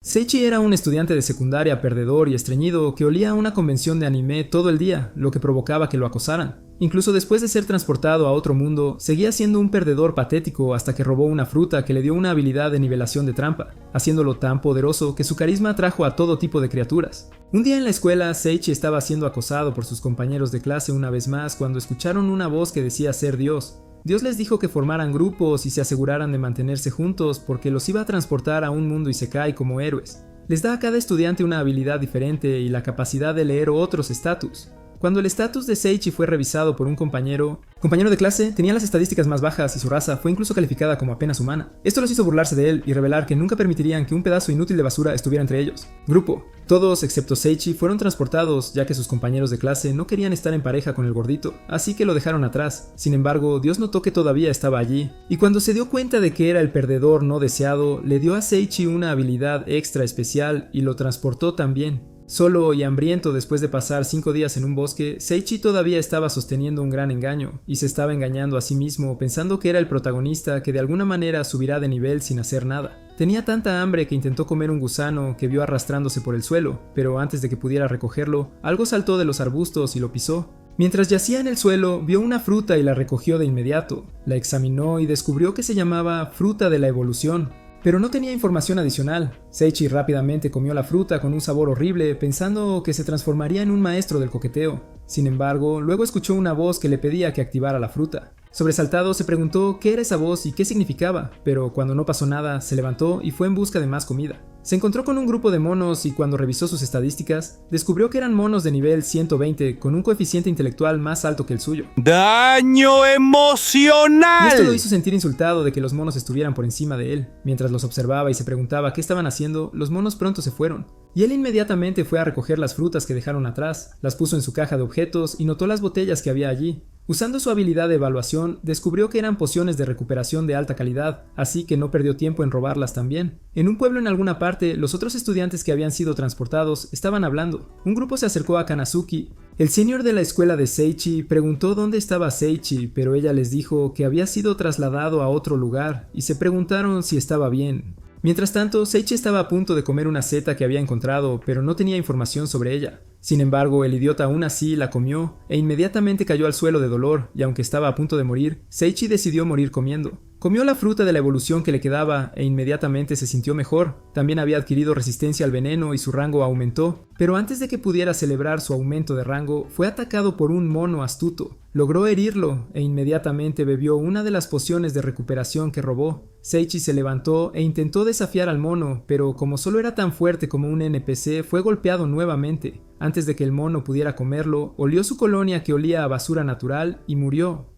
Seichi era un estudiante de secundaria perdedor y estreñido que olía a una convención de anime todo el día, lo que provocaba que lo acosaran. Incluso después de ser transportado a otro mundo, seguía siendo un perdedor patético hasta que robó una fruta que le dio una habilidad de nivelación de trampa, haciéndolo tan poderoso que su carisma atrajo a todo tipo de criaturas. Un día en la escuela, Seichi estaba siendo acosado por sus compañeros de clase una vez más cuando escucharon una voz que decía ser Dios. Dios les dijo que formaran grupos y se aseguraran de mantenerse juntos porque los iba a transportar a un mundo isekai como héroes. Les da a cada estudiante una habilidad diferente y la capacidad de leer otros estatus. Cuando el estatus de Seichi fue revisado por un compañero de clase, tenía las estadísticas más bajas y su raza fue incluso calificada como apenas humana. Esto los hizo burlarse de él y revelar que nunca permitirían que un pedazo inútil de basura estuviera entre ellos. Grupo. Todos, excepto Seichi, fueron transportados ya que sus compañeros de clase no querían estar en pareja con el gordito, así que lo dejaron atrás. Sin embargo, Dios notó que todavía estaba allí, y cuando se dio cuenta de que era el perdedor no deseado, le dio a Seichi una habilidad extra especial y lo transportó también. Solo y hambriento después de pasar 5 días en un bosque, Seichi todavía estaba sosteniendo un gran engaño, y se estaba engañando a sí mismo pensando que era el protagonista que de alguna manera subirá de nivel sin hacer nada. Tenía tanta hambre que intentó comer un gusano que vio arrastrándose por el suelo, pero antes de que pudiera recogerlo, algo saltó de los arbustos y lo pisó. Mientras yacía en el suelo, vio una fruta y la recogió de inmediato. La examinó y descubrió que se llamaba fruta de la evolución. Pero no tenía información adicional. Seichi rápidamente comió la fruta con un sabor horrible, pensando que se transformaría en un maestro del coqueteo. Sin embargo, luego escuchó una voz que le pedía que activara la fruta. Sobresaltado, se preguntó qué era esa voz y qué significaba, pero cuando no pasó nada, se levantó y fue en busca de más comida. Se encontró con un grupo de monos y cuando revisó sus estadísticas, descubrió que eran monos de nivel 120 con un coeficiente intelectual más alto que el suyo. ¡Daño emocional! Y esto lo hizo sentir insultado de que los monos estuvieran por encima de él. Mientras los observaba y se preguntaba qué estaban haciendo, los monos pronto se fueron. Y él inmediatamente fue a recoger las frutas que dejaron atrás, las puso en su caja de objetos y notó las botellas que había allí. Usando su habilidad de evaluación, descubrió que eran pociones de recuperación de alta calidad, así que no perdió tiempo en robarlas también. En un pueblo en alguna parte, los otros estudiantes que habían sido transportados estaban hablando. Un grupo se acercó a Kanazuki. El senior de la escuela de Seichi preguntó dónde estaba Seichi, pero ella les dijo que había sido trasladado a otro lugar, y se preguntaron si estaba bien. Mientras tanto, Seichi estaba a punto de comer una seta que había encontrado, pero no tenía información sobre ella. Sin embargo, el idiota aún así la comió, e inmediatamente cayó al suelo de dolor, y aunque estaba a punto de morir, Seichi decidió morir comiendo. Comió la fruta de la evolución que le quedaba, e inmediatamente se sintió mejor. También había adquirido resistencia al veneno y su rango aumentó, pero antes de que pudiera celebrar su aumento de rango, fue atacado por un mono astuto. Logró herirlo, e inmediatamente bebió una de las pociones de recuperación que robó. Seichi se levantó e intentó desafiar al mono, pero como solo era tan fuerte como un NPC, fue golpeado nuevamente. Antes de que el mono pudiera comerlo, olió su colonia que olía a basura natural y murió.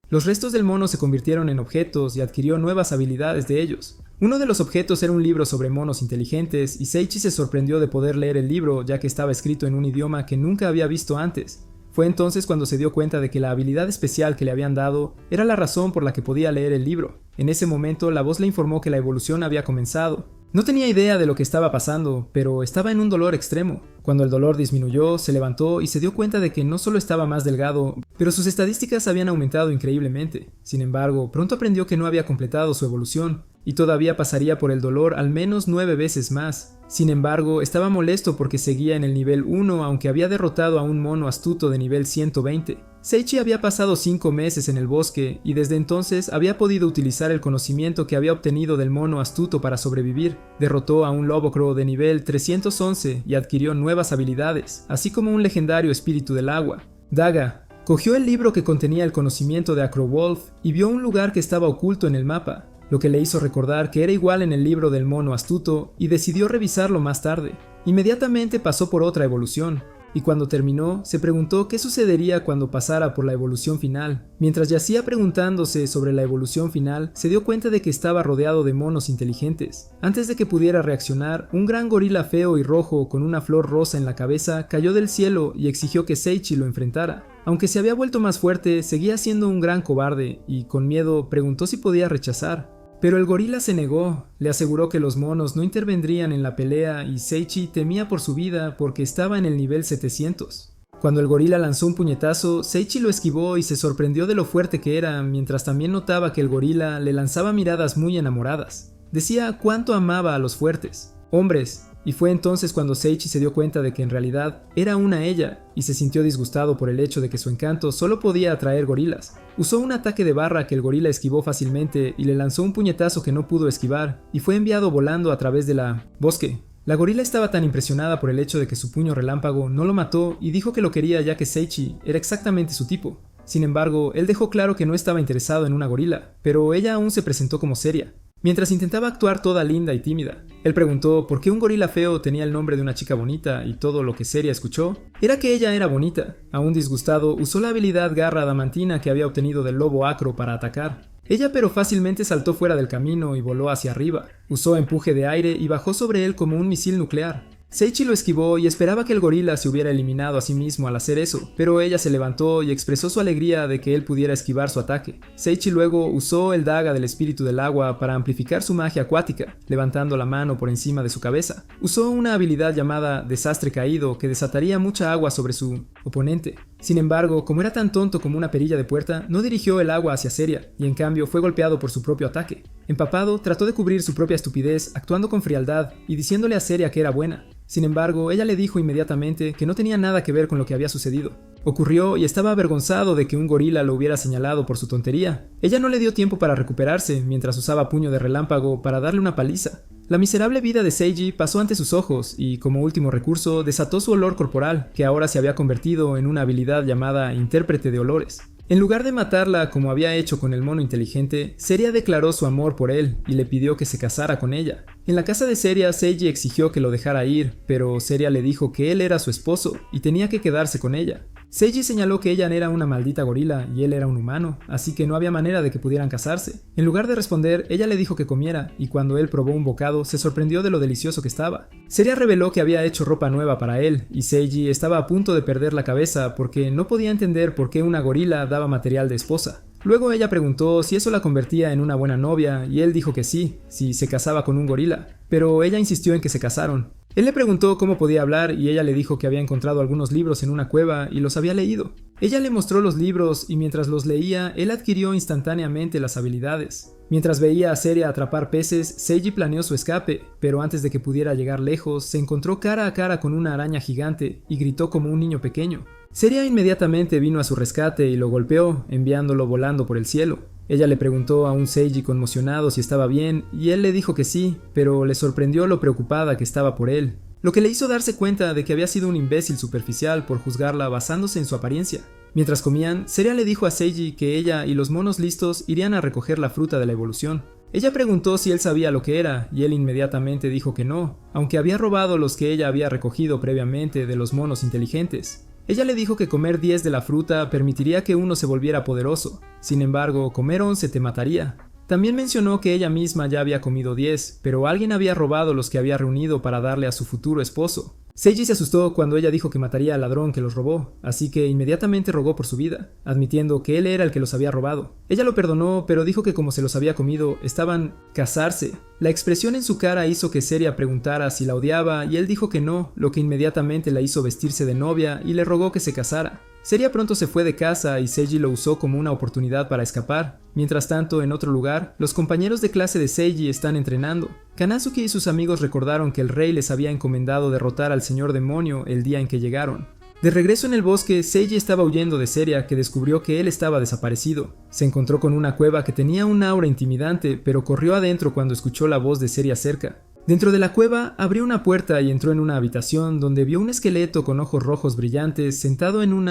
Los restos del mono se convirtieron en objetos y adquirió nuevas habilidades de ellos. Uno de los objetos era un libro sobre monos inteligentes y Seichi se sorprendió de poder leer el libro ya que estaba escrito en un idioma que nunca había visto antes. Fue entonces cuando se dio cuenta de que la habilidad especial que le habían dado era la razón por la que podía leer el libro. En ese momento la voz le informó que la evolución había comenzado. No tenía idea de lo que estaba pasando, pero estaba en un dolor extremo. Cuando el dolor disminuyó, se levantó y se dio cuenta de que no solo estaba más delgado, pero sus estadísticas habían aumentado increíblemente. Sin embargo, pronto aprendió que no había completado su evolución, y todavía pasaría por el dolor al menos 9 veces más. Sin embargo, estaba molesto porque seguía en el nivel 1 aunque había derrotado a un mono astuto de nivel 120. Seichi había pasado 5 meses en el bosque y desde entonces había podido utilizar el conocimiento que había obtenido del mono astuto para sobrevivir. Derrotó a un lobocro de nivel 311 y adquirió nuevas habilidades, así como un legendario espíritu del agua. Daga cogió el libro que contenía el conocimiento de Acrowolf y vio un lugar que estaba oculto en el mapa, lo que le hizo recordar que era igual en el libro del mono astuto y decidió revisarlo más tarde. Inmediatamente pasó por otra evolución, y cuando terminó, se preguntó qué sucedería cuando pasara por la evolución final. Mientras yacía preguntándose sobre la evolución final, se dio cuenta de que estaba rodeado de monos inteligentes. Antes de que pudiera reaccionar, un gran gorila feo y rojo con una flor rosa en la cabeza cayó del cielo y exigió que Seichi lo enfrentara. Aunque se había vuelto más fuerte, seguía siendo un gran cobarde y, con miedo, preguntó si podía rechazar. Pero el gorila se negó, le aseguró que los monos no intervendrían en la pelea y Seichi temía por su vida porque estaba en el nivel 700. Cuando el gorila lanzó un puñetazo, Seichi lo esquivó y se sorprendió de lo fuerte que era, mientras también notaba que el gorila le lanzaba miradas muy enamoradas. Decía cuánto amaba a los fuertes, hombres, y fue entonces cuando Seichi se dio cuenta de que en realidad era una ella y se sintió disgustado por el hecho de que su encanto solo podía atraer gorilas. Usó un ataque de barra que el gorila esquivó fácilmente y le lanzó un puñetazo que no pudo esquivar y fue enviado volando a través de la bosque. La gorila estaba tan impresionada por el hecho de que su puño relámpago no lo mató y dijo que lo quería ya que Seichi era exactamente su tipo. Sin embargo, él dejó claro que no estaba interesado en una gorila, pero ella aún se presentó como seria. Mientras intentaba actuar toda linda y tímida, él preguntó por qué un gorila feo tenía el nombre de una chica bonita y todo lo que Seria escuchó era que ella era bonita. Aún disgustado, usó la habilidad garra adamantina que había obtenido del lobo acro para atacar. Ella pero fácilmente saltó fuera del camino y voló hacia arriba. Usó empuje de aire y bajó sobre él como un misil nuclear. Seichi lo esquivó y esperaba que el gorila se hubiera eliminado a sí mismo al hacer eso, pero ella se levantó y expresó su alegría de que él pudiera esquivar su ataque. Seichi luego usó el daga del espíritu del agua para amplificar su magia acuática, levantando la mano por encima de su cabeza. Usó una habilidad llamada desastre caído que desataría mucha agua sobre su oponente. Sin embargo, como era tan tonto como una perilla de puerta, no dirigió el agua hacia Seria y en cambio fue golpeado por su propio ataque. Empapado, trató de cubrir su propia estupidez actuando con frialdad y diciéndole a Seria que era buena. Sin embargo, ella le dijo inmediatamente que no tenía nada que ver con lo que había sucedido. Ocurrió y estaba avergonzado de que un gorila lo hubiera señalado por su tontería. Ella no le dio tiempo para recuperarse mientras usaba puño de relámpago para darle una paliza. La miserable vida de Seiji pasó ante sus ojos y, como último recurso, desató su olor corporal, que ahora se había convertido en una habilidad llamada intérprete de olores. En lugar de matarla como había hecho con el mono inteligente, Seria declaró su amor por él y le pidió que se casara con ella. En la casa de Seria, Seiji exigió que lo dejara ir, pero Seria le dijo que él era su esposo y tenía que quedarse con ella. Seiji señaló que ella era una maldita gorila y él era un humano, así que no había manera de que pudieran casarse. En lugar de responder, ella le dijo que comiera, y cuando él probó un bocado, se sorprendió de lo delicioso que estaba. Seria reveló que había hecho ropa nueva para él, y Seiji estaba a punto de perder la cabeza porque no podía entender por qué una gorila daba material de esposa. Luego ella preguntó si eso la convertía en una buena novia, y él dijo que sí, si se casaba con un gorila, pero ella insistió en que se casaron. Él le preguntó cómo podía hablar y ella le dijo que había encontrado algunos libros en una cueva y los había leído. Ella le mostró los libros y mientras los leía, él adquirió instantáneamente las habilidades. Mientras veía a Seria atrapar peces, Seiji planeó su escape, pero antes de que pudiera llegar lejos, se encontró cara a cara con una araña gigante y gritó como un niño pequeño. Seria inmediatamente vino a su rescate y lo golpeó, enviándolo volando por el cielo. Ella le preguntó a un Seiji conmocionado si estaba bien, y él le dijo que sí, pero le sorprendió lo preocupada que estaba por él, lo que le hizo darse cuenta de que había sido un imbécil superficial por juzgarla basándose en su apariencia. Mientras comían, Seria le dijo a Seiji que ella y los monos listos irían a recoger la fruta de la evolución. Ella preguntó si él sabía lo que era, y él inmediatamente dijo que no, aunque había robado los que ella había recogido previamente de los monos inteligentes. Ella le dijo que comer 10 de la fruta permitiría que uno se volviera poderoso, sin embargo, comer 11 te mataría. También mencionó que ella misma ya había comido 10, pero alguien había robado los que había reunido para darle a su futuro esposo. Seiji se asustó cuando ella dijo que mataría al ladrón que los robó, así que inmediatamente rogó por su vida, admitiendo que él era el que los había robado. Ella lo perdonó, pero dijo que como se los había comido, estaban casarse. La expresión en su cara hizo que Seria preguntara si la odiaba y él dijo que no, lo que inmediatamente la hizo vestirse de novia y le rogó que se casara. Seria pronto se fue de casa y Seiji lo usó como una oportunidad para escapar. Mientras tanto, en otro lugar, los compañeros de clase de Seiji están entrenando. Kanazuki y sus amigos recordaron que el rey les había encomendado derrotar al señor demonio el día en que llegaron. De regreso en el bosque, Seiji estaba huyendo de Seria, que descubrió que él estaba desaparecido. Se encontró con una cueva que tenía un aura intimidante, pero corrió adentro cuando escuchó la voz de Seria cerca. Dentro de la cueva, abrió una puerta y entró en una habitación donde vio un esqueleto con ojos rojos brillantes sentado en un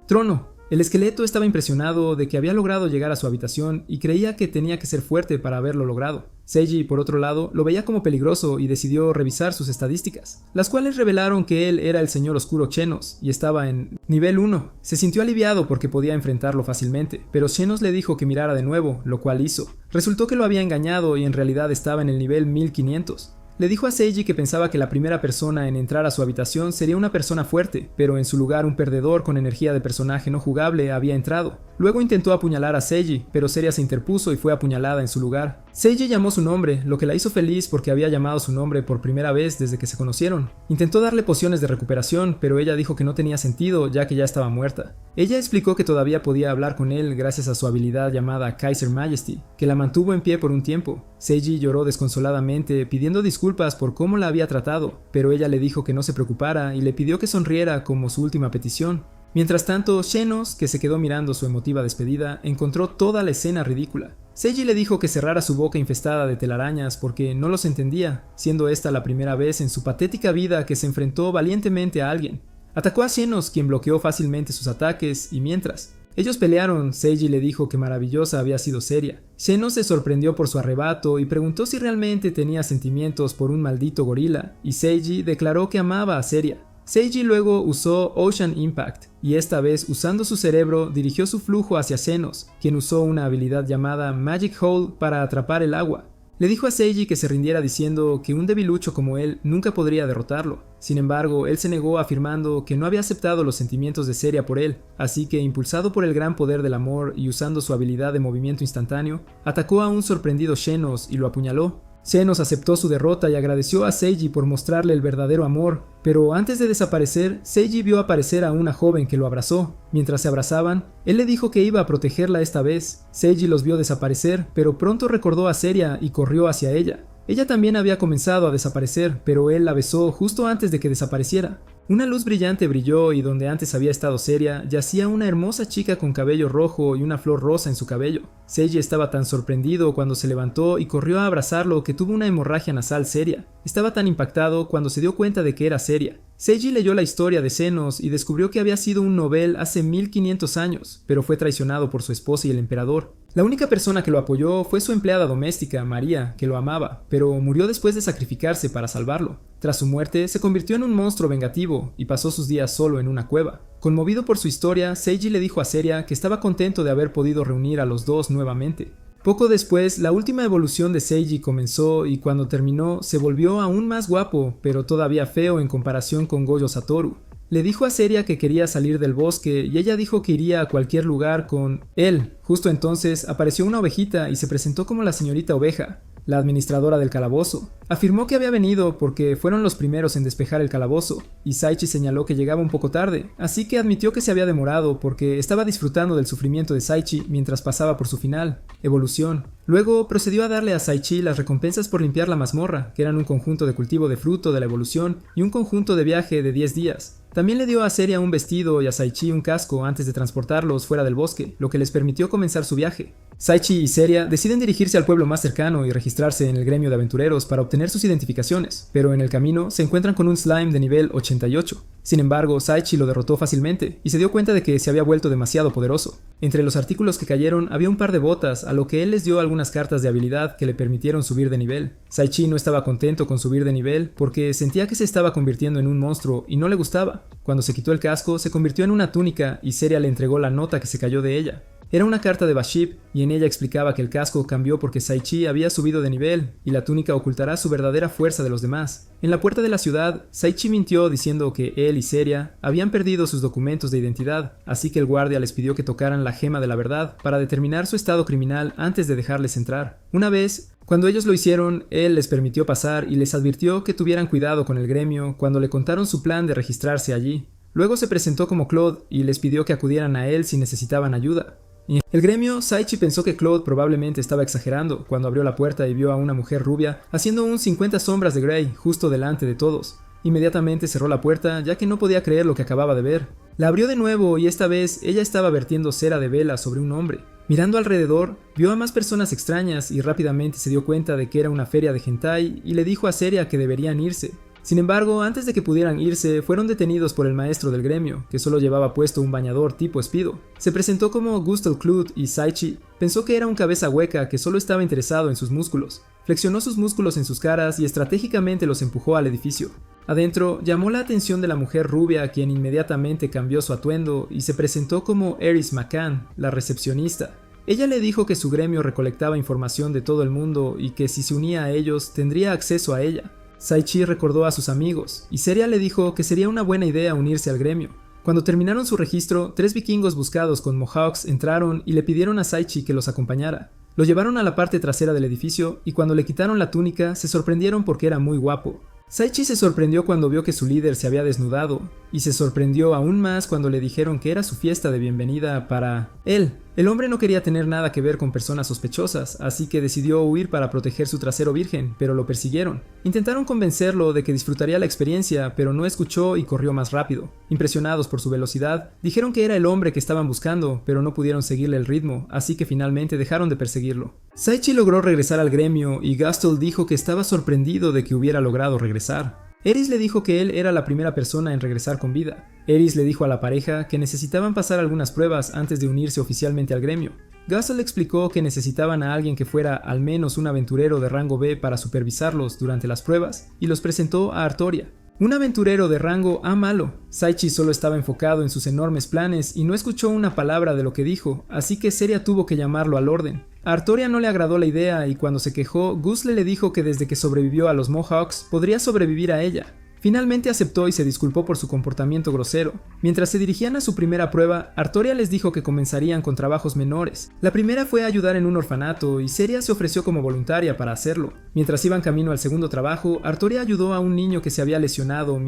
trono. El esqueleto estaba impresionado de que había logrado llegar a su habitación y creía que tenía que ser fuerte para haberlo logrado. Seiji, por otro lado, lo veía como peligroso y decidió revisar sus estadísticas, las cuales revelaron que él era el señor oscuro Xenos y estaba en nivel 1. Se sintió aliviado porque podía enfrentarlo fácilmente, pero Xenos le dijo que mirara de nuevo, lo cual hizo. Resultó que lo había engañado y en realidad estaba en el nivel 1500. Le dijo a Seiji que pensaba que la primera persona en entrar a su habitación sería una persona fuerte, pero en su lugar un perdedor con energía de personaje no jugable había entrado. Luego intentó apuñalar a Seiji, pero Seria se interpuso y fue apuñalada en su lugar. Seiji llamó su nombre, lo que la hizo feliz porque había llamado su nombre por primera vez desde que se conocieron. Intentó darle pociones de recuperación, pero ella dijo que no tenía sentido ya que ya estaba muerta. Ella explicó que todavía podía hablar con él gracias a su habilidad llamada Kaiser Majesty, que la mantuvo en pie por un tiempo. Seiji lloró desconsoladamente pidiendo disculpas por cómo la había tratado, pero ella le dijo que no se preocupara y le pidió que sonriera como su última petición. Mientras tanto, Xenos, que se quedó mirando su emotiva despedida, encontró toda la escena ridícula. Seiji le dijo que cerrara su boca infestada de telarañas porque no los entendía, siendo esta la primera vez en su patética vida que se enfrentó valientemente a alguien. Atacó a Xenos, quien bloqueó fácilmente sus ataques, y mientras ellos pelearon, Seiji le dijo que maravillosa había sido Seria. Xenos se sorprendió por su arrebato y preguntó si realmente tenía sentimientos por un maldito gorila, y Seiji declaró que amaba a Seria. Seiji luego usó Ocean Impact, y esta vez usando su cerebro dirigió su flujo hacia Xenos, quien usó una habilidad llamada Magic Hole para atrapar el agua. Le dijo a Seiji que se rindiera diciendo que un debilucho como él nunca podría derrotarlo. Sin embargo, él se negó afirmando que no había aceptado los sentimientos de Seria por él, así que impulsado por el gran poder del amor y usando su habilidad de movimiento instantáneo, atacó a un sorprendido Xenos y lo apuñaló. Xenos aceptó su derrota y agradeció a Seiji por mostrarle el verdadero amor, pero antes de desaparecer, Seiji vio aparecer a una joven que lo abrazó. Mientras se abrazaban, él le dijo que iba a protegerla esta vez. Seiji los vio desaparecer, pero pronto recordó a Seria y corrió hacia ella. Ella también había comenzado a desaparecer, pero él la besó justo antes de que desapareciera. Una luz brillante brilló y donde antes había estado Seria, yacía una hermosa chica con cabello rojo y una flor rosa en su cabello. Seiji estaba tan sorprendido cuando se levantó y corrió a abrazarlo que tuvo una hemorragia nasal seria. Estaba tan impactado cuando se dio cuenta de que era Seria. Seiji leyó la historia de Xenos y descubrió que había sido un Nobel hace 1500 años, pero fue traicionado por su esposa y el emperador. La única persona que lo apoyó fue su empleada doméstica, María, que lo amaba, pero murió después de sacrificarse para salvarlo. Tras su muerte, se convirtió en un monstruo vengativo y pasó sus días solo en una cueva. Conmovido por su historia, Seiji le dijo a Seria que estaba contento de haber podido reunir a los dos nuevamente. Poco después, la última evolución de Seiji comenzó y cuando terminó, se volvió aún más guapo, pero todavía feo en comparación con Gojo Satoru. Le dijo a Seria que quería salir del bosque y ella dijo que iría a cualquier lugar con él. Justo entonces apareció una ovejita y se presentó como la señorita oveja, la administradora del calabozo. Afirmó que había venido porque fueron los primeros en despejar el calabozo, y Saichi señaló que llegaba un poco tarde, así que admitió que se había demorado porque estaba disfrutando del sufrimiento de Saichi mientras pasaba por su final, evolución. Luego procedió a darle a Saichi las recompensas por limpiar la mazmorra, que eran un conjunto de cultivo de fruto de la evolución y un conjunto de viaje de 10 días. También le dio a Seria un vestido y a Saichi un casco antes de transportarlos fuera del bosque, lo que les permitió comenzar su viaje. Saichi y Seria deciden dirigirse al pueblo más cercano y registrarse en el gremio de aventureros para obtener sus identificaciones, pero en el camino se encuentran con un slime de nivel 88. Sin embargo, Saichi lo derrotó fácilmente y se dio cuenta de que se había vuelto demasiado poderoso. Entre los artículos que cayeron había un par de botas, a lo que él les dio algunas cartas de habilidad que le permitieron subir de nivel. Saichi no estaba contento con subir de nivel porque sentía que se estaba convirtiendo en un monstruo y no le gustaba. Cuando se quitó el casco, se convirtió en una túnica y Seria le entregó la nota que se cayó de ella. Era una carta de Bashib y en ella explicaba que el casco cambió porque Saichi había subido de nivel y la túnica ocultará su verdadera fuerza de los demás. En la puerta de la ciudad, Saichi mintió diciendo que él y Seria habían perdido sus documentos de identidad, así que el guardia les pidió que tocaran la gema de la verdad para determinar su estado criminal antes de dejarles entrar. Una vez, cuando ellos lo hicieron, él les permitió pasar y les advirtió que tuvieran cuidado con el gremio cuando le contaron su plan de registrarse allí. Luego se presentó como Claude y les pidió que acudieran a él si necesitaban ayuda. En el gremio, Saichi pensó que Claude probablemente estaba exagerando cuando abrió la puerta y vio a una mujer rubia haciendo un 50 sombras de Grey justo delante de todos. Inmediatamente cerró la puerta ya que no podía creer lo que acababa de ver. La abrió de nuevo y esta vez ella estaba vertiendo cera de vela sobre un hombre. Mirando alrededor, vio a más personas extrañas y rápidamente se dio cuenta de que era una feria de hentai y le dijo a Seria que deberían irse. Sin embargo, antes de que pudieran irse, fueron detenidos por el maestro del gremio, que solo llevaba puesto un bañador tipo Speedo. Se presentó como Gustav Clut y Saichi pensó que era un cabeza hueca que solo estaba interesado en sus músculos. Flexionó sus músculos en sus caras y estratégicamente los empujó al edificio. Adentro, llamó la atención de la mujer rubia, quien inmediatamente cambió su atuendo y se presentó como Eris McCann, la recepcionista. Ella le dijo que su gremio recolectaba información de todo el mundo y que si se unía a ellos tendría acceso a ella. Saichi recordó a sus amigos, y Seria le dijo que sería una buena idea unirse al gremio. Cuando terminaron su registro, 3 vikingos buscados con mohawks entraron y le pidieron a Saichi que los acompañara. Lo llevaron a la parte trasera del edificio y cuando le quitaron la túnica se sorprendieron porque era muy guapo. Saichi se sorprendió cuando vio que su líder se había desnudado, y se sorprendió aún más cuando le dijeron que era su fiesta de bienvenida para él. El hombre no quería tener nada que ver con personas sospechosas, así que decidió huir para proteger su trasero virgen, pero lo persiguieron. Intentaron convencerlo de que disfrutaría la experiencia, pero no escuchó y corrió más rápido. Impresionados por su velocidad, dijeron que era el hombre que estaban buscando, pero no pudieron seguirle el ritmo, así que finalmente dejaron de perseguirlo. Saichi logró regresar al gremio y Gustl dijo que estaba sorprendido de que hubiera logrado regresar. Eris le dijo que él era la primera persona en regresar con vida. Eris le dijo a la pareja que necesitaban pasar algunas pruebas antes de unirse oficialmente al gremio. Gustl le explicó que necesitaban a alguien que fuera al menos un aventurero de rango B para supervisarlos durante las pruebas, y los presentó a Artoria. Un aventurero de rango A malo. Saichi solo estaba enfocado en sus enormes planes y no escuchó una palabra de lo que dijo, así que Seria tuvo que llamarlo al orden. A Artoria no le agradó la idea y cuando se quejó, Gusle le dijo que desde que sobrevivió a los Mohawks podría sobrevivir a ella. Finalmente aceptó y se disculpó por su comportamiento grosero. Mientras se dirigían a su primera prueba, Artoria les dijo que comenzarían con trabajos menores. La primera fue ayudar en un orfanato y Seria se ofreció como voluntaria para hacerlo. Mientras iban camino al segundo trabajo, Artoria ayudó a un niño que se había lesionado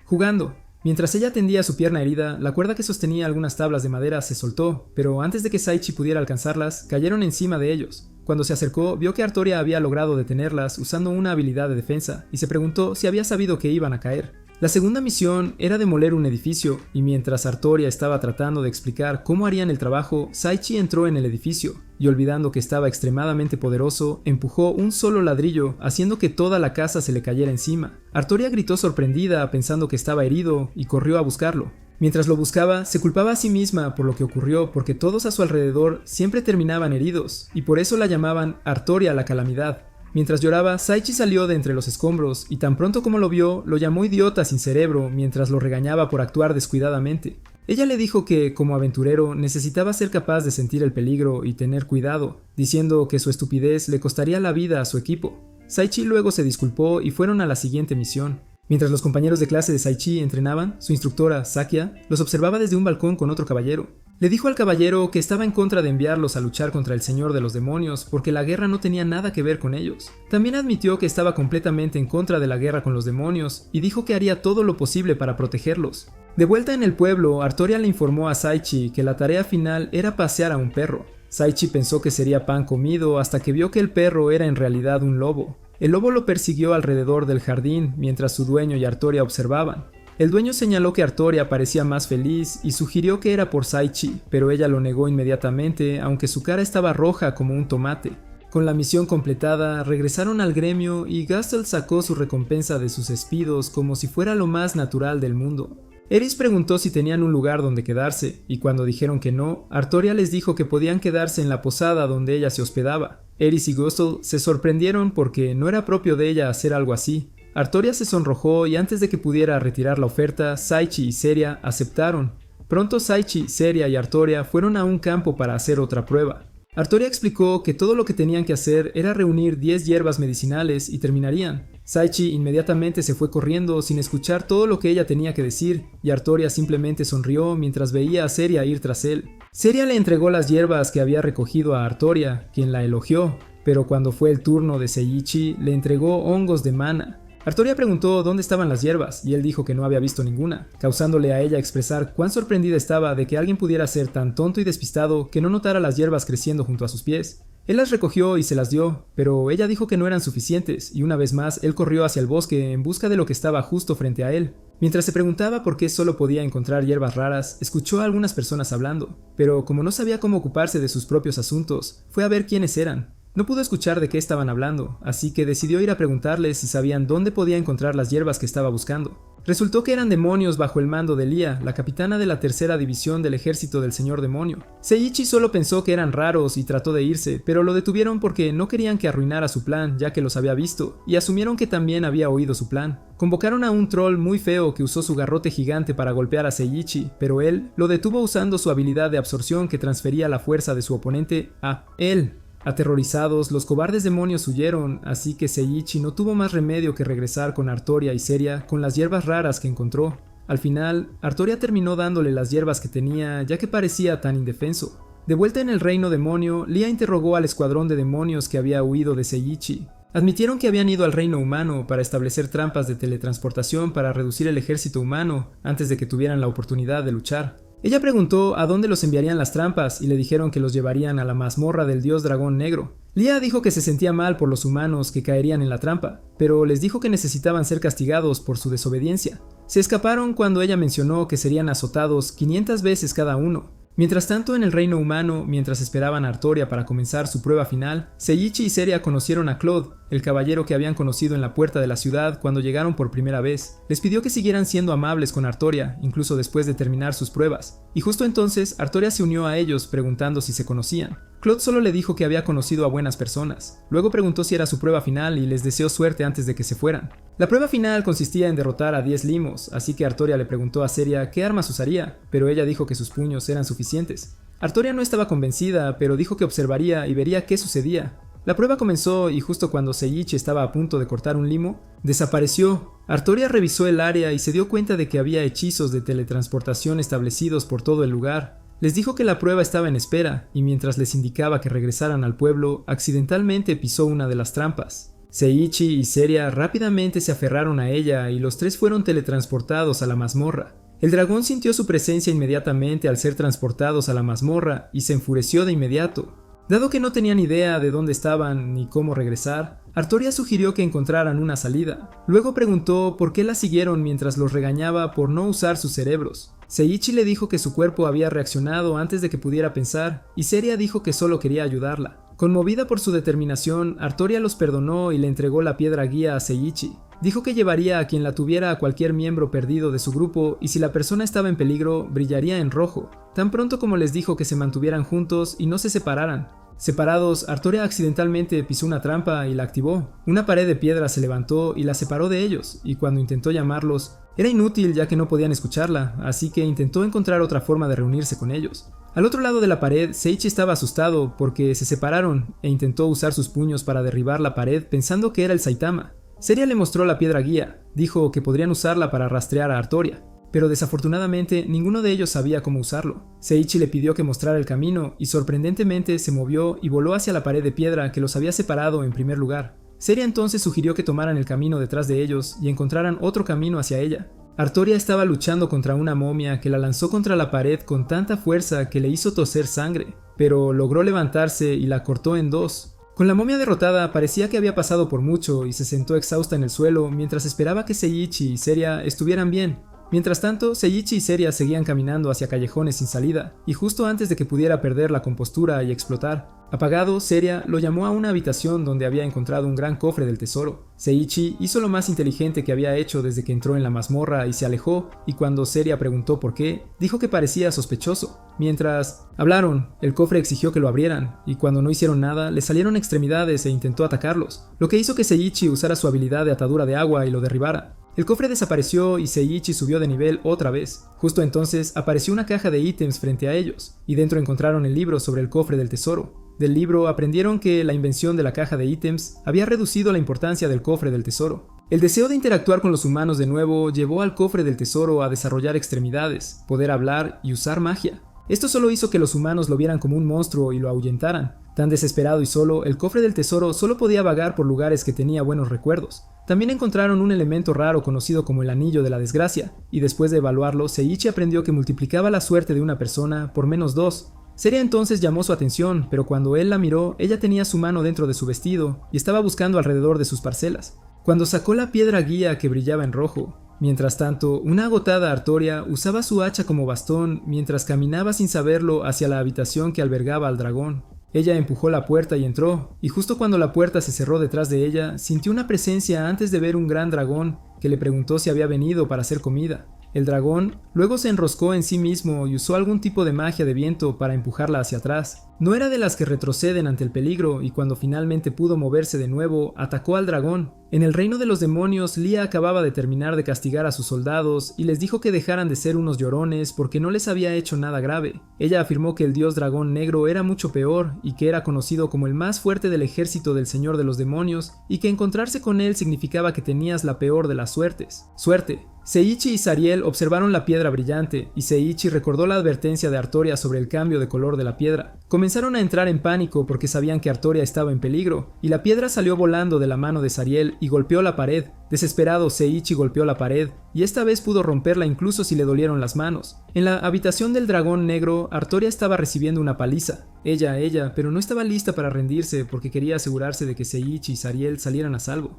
jugando. Mientras ella tendía su pierna herida, la cuerda que sostenía algunas tablas de madera se soltó, pero antes de que Saichi pudiera alcanzarlas, cayeron encima de ellos. Cuando se acercó, vio que Artoria había logrado detenerlas usando una habilidad de defensa, y se preguntó si había sabido que iban a caer. La segunda misión era demoler un edificio, y mientras Artoria estaba tratando de explicar cómo harían el trabajo, Saichi entró en el edificio, y olvidando que estaba extremadamente poderoso, empujó un solo ladrillo, haciendo que toda la casa se le cayera encima. Artoria gritó sorprendida, pensando que estaba herido, y corrió a buscarlo. Mientras lo buscaba, se culpaba a sí misma por lo que ocurrió porque todos a su alrededor siempre terminaban heridos, y por eso la llamaban Artoria la Calamidad. Mientras lloraba, Saichi salió de entre los escombros y tan pronto como lo vio, lo llamó idiota sin cerebro mientras lo regañaba por actuar descuidadamente. Ella le dijo que, como aventurero, necesitaba ser capaz de sentir el peligro y tener cuidado, diciendo que su estupidez le costaría la vida a su equipo. Saichi luego se disculpó y fueron a la siguiente misión. Mientras los compañeros de clase de Saichi entrenaban, su instructora, Sakia, los observaba desde un balcón con otro caballero. Le dijo al caballero que estaba en contra de enviarlos a luchar contra el Señor de los Demonios porque la guerra no tenía nada que ver con ellos. También admitió que estaba completamente en contra de la guerra con los demonios y dijo que haría todo lo posible para protegerlos. De vuelta en el pueblo, Artoria le informó a Saichi que la tarea final era pasear a un perro. Saichi pensó que sería pan comido hasta que vio que el perro era en realidad un lobo. El lobo lo persiguió alrededor del jardín mientras su dueño y Artoria observaban. El dueño señaló que Artoria parecía más feliz y sugirió que era por Saichi, pero ella lo negó inmediatamente, aunque su cara estaba roja como un tomate. Con la misión completada, regresaron al gremio y Gustl sacó su recompensa de sus espidos como si fuera lo más natural del mundo. Eris preguntó si tenían un lugar donde quedarse, y cuando dijeron que no, Artoria les dijo que podían quedarse en la posada donde ella se hospedaba. Eris y Gustl se sorprendieron porque no era propio de ella hacer algo así. Artoria se sonrojó y antes de que pudiera retirar la oferta, Saichi y Seria aceptaron. Pronto Saichi, Seria y Artoria fueron a un campo para hacer otra prueba. Artoria explicó que todo lo que tenían que hacer era reunir 10 hierbas medicinales y terminarían. Saichi inmediatamente se fue corriendo sin escuchar todo lo que ella tenía que decir, y Artoria simplemente sonrió mientras veía a Seria ir tras él. Seria le entregó las hierbas que había recogido a Artoria, quien la elogió, pero cuando fue el turno de Seiichi, le entregó hongos de mana. Artoria preguntó dónde estaban las hierbas y él dijo que no había visto ninguna, causándole a ella expresar cuán sorprendida estaba de que alguien pudiera ser tan tonto y despistado que no notara las hierbas creciendo junto a sus pies. Él las recogió y se las dio, pero ella dijo que no eran suficientes y una vez más él corrió hacia el bosque en busca de lo que estaba justo frente a él. Mientras se preguntaba por qué solo podía encontrar hierbas raras, escuchó a algunas personas hablando, pero como no sabía cómo ocuparse de sus propios asuntos, fue a ver quiénes eran. No pudo escuchar de qué estaban hablando, así que decidió ir a preguntarles si sabían dónde podía encontrar las hierbas que estaba buscando. Resultó que eran demonios bajo el mando de Lia, la capitana de la tercera división del ejército del señor demonio. Seiichi solo pensó que eran raros y trató de irse, pero lo detuvieron porque no querían que arruinara su plan ya que los había visto, y asumieron que también había oído su plan. Convocaron a un troll muy feo que usó su garrote gigante para golpear a Seiichi, pero él lo detuvo usando su habilidad de absorción que transfería la fuerza de su oponente a él. Aterrorizados, los cobardes demonios huyeron, así que Seiichi no tuvo más remedio que regresar con Artoria y Seria con las hierbas raras que encontró. Al final, Artoria terminó dándole las hierbas que tenía ya que parecía tan indefenso. De vuelta en el reino demonio, Lia interrogó al escuadrón de demonios que había huido de Seiichi. Admitieron que habían ido al reino humano para establecer trampas de teletransportación para reducir el ejército humano antes de que tuvieran la oportunidad de luchar. Ella preguntó a dónde los enviarían las trampas y le dijeron que los llevarían a la mazmorra del dios dragón negro. Lia dijo que se sentía mal por los humanos que caerían en la trampa, pero les dijo que necesitaban ser castigados por su desobediencia. Se escaparon cuando ella mencionó que serían azotados 500 veces cada uno. Mientras tanto, en el reino humano, mientras esperaban a Artoria para comenzar su prueba final, Seiichi y Seria conocieron a Claude, el caballero que habían conocido en la puerta de la ciudad cuando llegaron por primera vez. Les pidió que siguieran siendo amables con Artoria, incluso después de terminar sus pruebas. Y justo entonces, Artoria se unió a ellos preguntando si se conocían. Claude solo le dijo que había conocido a buenas personas. Luego preguntó si era su prueba final y les deseó suerte antes de que se fueran. La prueba final consistía en derrotar a 10 limos, así que Artoria le preguntó a Seria qué armas usaría, pero ella dijo que sus puños eran suficientes. Artoria no estaba convencida, pero dijo que observaría y vería qué sucedía. La prueba comenzó y justo cuando Seiichi estaba a punto de cortar un limo, desapareció. Artoria revisó el área y se dio cuenta de que había hechizos de teletransportación establecidos por todo el lugar. Les dijo que la prueba estaba en espera, y mientras les indicaba que regresaran al pueblo, accidentalmente pisó una de las trampas. Seiichi y Seria rápidamente se aferraron a ella y los tres fueron teletransportados a la mazmorra. El dragón sintió su presencia inmediatamente al ser transportados a la mazmorra y se enfureció de inmediato. Dado que no tenían idea de dónde estaban ni cómo regresar, Artoria sugirió que encontraran una salida. Luego preguntó por qué la siguieron mientras los regañaba por no usar sus cerebros. Seiichi le dijo que su cuerpo había reaccionado antes de que pudiera pensar, y Seria dijo que solo quería ayudarla. Conmovida por su determinación, Artoria los perdonó y le entregó la piedra guía a Seiichi. Dijo que llevaría a quien la tuviera a cualquier miembro perdido de su grupo y si la persona estaba en peligro, brillaría en rojo, tan pronto como les dijo que se mantuvieran juntos y no se separaran. Separados, Artoria accidentalmente pisó una trampa y la activó. Una pared de piedra se levantó y la separó de ellos, y cuando intentó llamarlos, era inútil ya que no podían escucharla, así que intentó encontrar otra forma de reunirse con ellos. Al otro lado de la pared, Seiichi estaba asustado porque se separaron e intentó usar sus puños para derribar la pared pensando que era el Saitama. Seria le mostró la piedra guía, dijo que podrían usarla para rastrear a Artoria, pero desafortunadamente ninguno de ellos sabía cómo usarlo. Seiichi le pidió que mostrara el camino y sorprendentemente se movió y voló hacia la pared de piedra que los había separado en primer lugar. Seria entonces sugirió que tomaran el camino detrás de ellos y encontraran otro camino hacia ella. Artoria estaba luchando contra una momia que la lanzó contra la pared con tanta fuerza que le hizo toser sangre, pero logró levantarse y la cortó en dos. Con la momia derrotada, parecía que había pasado por mucho y se sentó exhausta en el suelo mientras esperaba que Seiichi y Seria estuvieran bien. Mientras tanto, Seiichi y Seria seguían caminando hacia callejones sin salida, y justo antes de que pudiera perder la compostura y explotar, apagado, Seria lo llamó a una habitación donde había encontrado un gran cofre del tesoro. Seiichi hizo lo más inteligente que había hecho desde que entró en la mazmorra y se alejó, y cuando Seria preguntó por qué, dijo que parecía sospechoso. Mientras hablaron, el cofre exigió que lo abrieran, y cuando no hicieron nada, le salieron extremidades e intentó atacarlos, lo que hizo que Seiichi usara su habilidad de atadura de agua y lo derribara. El cofre desapareció y Seiichi subió de nivel otra vez. Justo entonces apareció una caja de ítems frente a ellos, y dentro encontraron el libro sobre el cofre del tesoro. Del libro aprendieron que la invención de la caja de ítems había reducido la importancia del cofre del tesoro. El deseo de interactuar con los humanos de nuevo llevó al cofre del tesoro a desarrollar extremidades, poder hablar y usar magia. Esto solo hizo que los humanos lo vieran como un monstruo y lo ahuyentaran. Tan desesperado y solo, el cofre del tesoro solo podía vagar por lugares que tenía buenos recuerdos. También encontraron un elemento raro conocido como el anillo de la desgracia, y después de evaluarlo, Seiichi aprendió que multiplicaba la suerte de una persona por -2. Seria entonces llamó su atención, pero cuando él la miró, ella tenía su mano dentro de su vestido y estaba buscando alrededor de sus parcelas. Cuando sacó la piedra guía que brillaba en rojo. Mientras tanto, una agotada Artoria usaba su hacha como bastón mientras caminaba sin saberlo hacia la habitación que albergaba al dragón. Ella empujó la puerta y entró, y justo cuando la puerta se cerró detrás de ella, sintió una presencia antes de ver un gran dragón que le preguntó si había venido para hacer comida. El dragón luego se enroscó en sí mismo y usó algún tipo de magia de viento para empujarla hacia atrás. No era de las que retroceden ante el peligro y cuando finalmente pudo moverse de nuevo, atacó al dragón. En el reino de los demonios, Lia acababa de terminar de castigar a sus soldados y les dijo que dejaran de ser unos llorones porque no les había hecho nada grave. Ella afirmó que el dios dragón negro era mucho peor y que era conocido como el más fuerte del ejército del señor de los demonios y que encontrarse con él significaba que tenías la peor de las suertes. Suerte. Seiichi y Zariel observaron la piedra brillante, y Seiichi recordó la advertencia de Artoria sobre el cambio de color de la piedra. Comenzaron a entrar en pánico porque sabían que Artoria estaba en peligro, y la piedra salió volando de la mano de Zariel y golpeó la pared. Desesperado, Seiichi golpeó la pared, y esta vez pudo romperla incluso si le dolieron las manos. En la habitación del dragón negro, Artoria estaba recibiendo una paliza. Ella, pero no estaba lista para rendirse porque quería asegurarse de que Seiichi y Zariel salieran a salvo.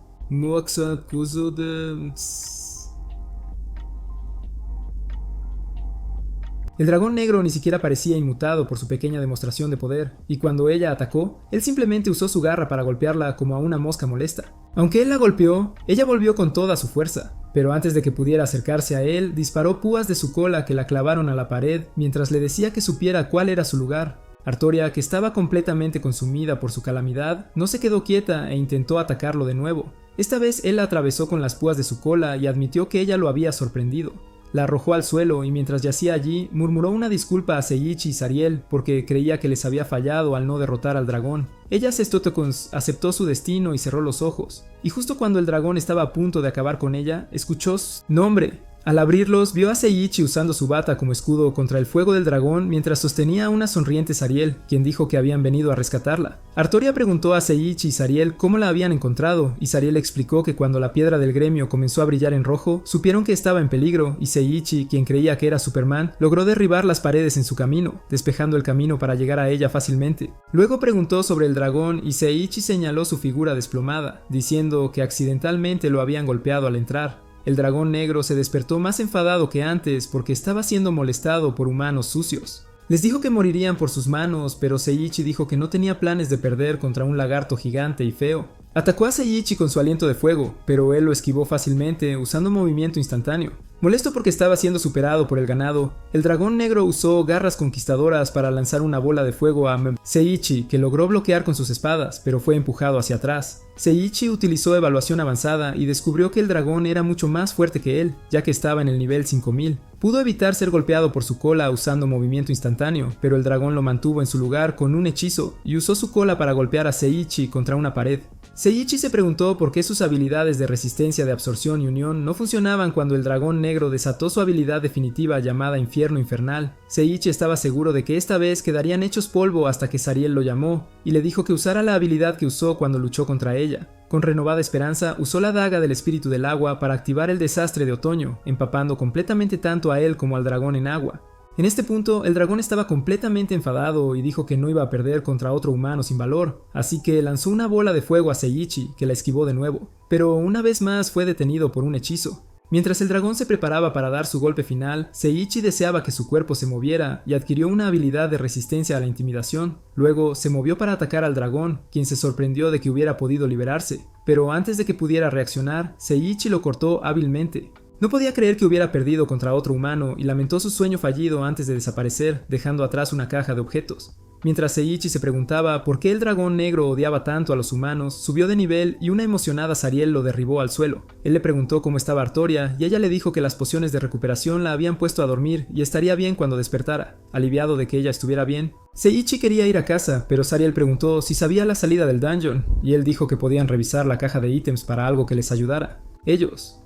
El dragón negro ni siquiera parecía inmutado por su pequeña demostración de poder, y cuando ella atacó, él simplemente usó su garra para golpearla como a una mosca molesta. Aunque él la golpeó, ella volvió con toda su fuerza, pero antes de que pudiera acercarse a él, disparó púas de su cola que la clavaron a la pared mientras le decía que supiera cuál era su lugar. Artoria, que estaba completamente consumida por su calamidad, no se quedó quieta e intentó atacarlo de nuevo. Esta vez él la atravesó con las púas de su cola y admitió que ella lo había sorprendido. La arrojó al suelo y mientras yacía allí, murmuró una disculpa a Seiichi y Zariel porque creía que les había fallado al no derrotar al dragón. Ella aceptó su destino y cerró los ojos. Y justo cuando el dragón estaba a punto de acabar con ella, escuchó su nombre. Al abrirlos, vio a Seiichi usando su bata como escudo contra el fuego del dragón mientras sostenía a una sonriente Zariel, quien dijo que habían venido a rescatarla. Artoria preguntó a Seiichi y Zariel cómo la habían encontrado, y Zariel explicó que cuando la piedra del gremio comenzó a brillar en rojo, supieron que estaba en peligro, y Seiichi, quien creía que era Superman, logró derribar las paredes en su camino, despejando el camino para llegar a ella fácilmente. Luego preguntó sobre el dragón y Seiichi señaló su figura desplomada, diciendo que accidentalmente lo habían golpeado al entrar. El dragón negro se despertó más enfadado que antes porque estaba siendo molestado por humanos sucios. Les dijo que morirían por sus manos, pero Seiichi dijo que no tenía planes de perder contra un lagarto gigante y feo. Atacó a Seiichi con su aliento de fuego, pero él lo esquivó fácilmente usando movimiento instantáneo. Molesto porque estaba siendo superado por el ganado, el dragón negro usó garras conquistadoras para lanzar una bola de fuego a Seiichi, que logró bloquear con sus espadas, pero fue empujado hacia atrás. Seiichi utilizó evaluación avanzada y descubrió que el dragón era mucho más fuerte que él, ya que estaba en el nivel 5000. Pudo evitar ser golpeado por su cola usando movimiento instantáneo, pero el dragón lo mantuvo en su lugar con un hechizo y usó su cola para golpear a Seiichi contra una pared. Seiichi se preguntó por qué sus habilidades de resistencia de absorción y unión no funcionaban cuando el dragón negro desató su habilidad definitiva llamada Infierno Infernal. Seiichi estaba seguro de que esta vez quedarían hechos polvo hasta que Zariel lo llamó y le dijo que usara la habilidad que usó cuando luchó contra ella. Con renovada esperanza, usó la daga del espíritu del agua para activar el desastre de otoño, empapando completamente tanto a él como al dragón en agua. En este punto, el dragón estaba completamente enfadado y dijo que no iba a perder contra otro humano sin valor, así que lanzó una bola de fuego a Seiichi, que la esquivó de nuevo, pero una vez más fue detenido por un hechizo. Mientras el dragón se preparaba para dar su golpe final, Seiichi deseaba que su cuerpo se moviera y adquirió una habilidad de resistencia a la intimidación. Luego, se movió para atacar al dragón, quien se sorprendió de que hubiera podido liberarse, pero antes de que pudiera reaccionar, Seiichi lo cortó hábilmente. No podía creer que hubiera perdido contra otro humano y lamentó su sueño fallido antes de desaparecer, dejando atrás una caja de objetos. Mientras Seiichi se preguntaba por qué el dragón negro odiaba tanto a los humanos, subió de nivel y una emocionada Zariel lo derribó al suelo. Él le preguntó cómo estaba Artoria y ella le dijo que las pociones de recuperación la habían puesto a dormir y estaría bien cuando despertara. Aliviado de que ella estuviera bien, Seiichi quería ir a casa, pero Zariel preguntó si sabía la salida del dungeon y él dijo que podían revisar la caja de ítems para algo que les ayudara.